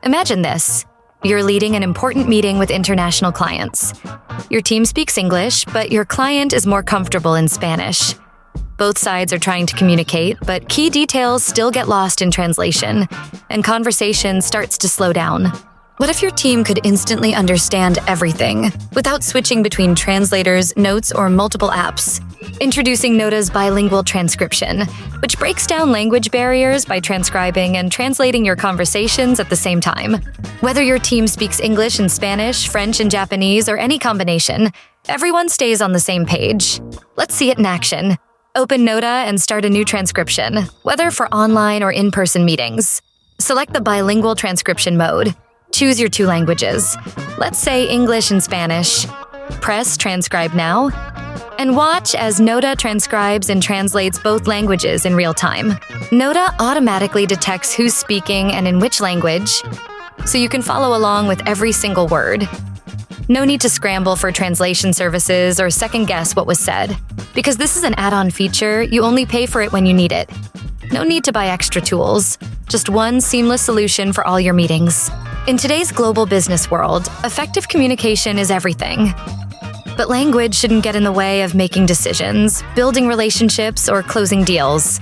Imagine this. You're leading an important meeting with international clients. Your team speaks English, but your client is more comfortable in Spanish. Both sides are trying to communicate, but key details still get lost in translation, and conversation starts to slow down. What if your team could instantly understand everything without switching between translators, notes, or multiple apps? Introducing Notta's Bilingual Transcription, which breaks down language barriers by transcribing and translating your conversations at the same time. Whether your team speaks English and Spanish, French and Japanese, or any combination, everyone stays on the same page. Let's see it in action. Open Notta and start a new transcription, whether for online or in-person meetings. Select the Bilingual Transcription mode. Choose your two languages. Let's say English and Spanish. Press Transcribe Now, and watch as Notta transcribes and translates both languages in real time. Notta automatically detects who's speaking and in which language, so you can follow along with every single word. No need to scramble for translation services or second-guess what was said. Because this is an add-on feature, you only pay for it when you need it. No need to buy extra tools. Just one seamless solution for all your meetings. In today's global business world, effective communication is everything. But language shouldn't get in the way of making decisions, building relationships, or closing deals.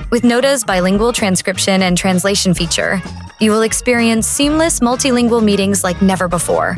With Notta's bilingual transcription and translation feature, you will experience seamless multilingual meetings like never before.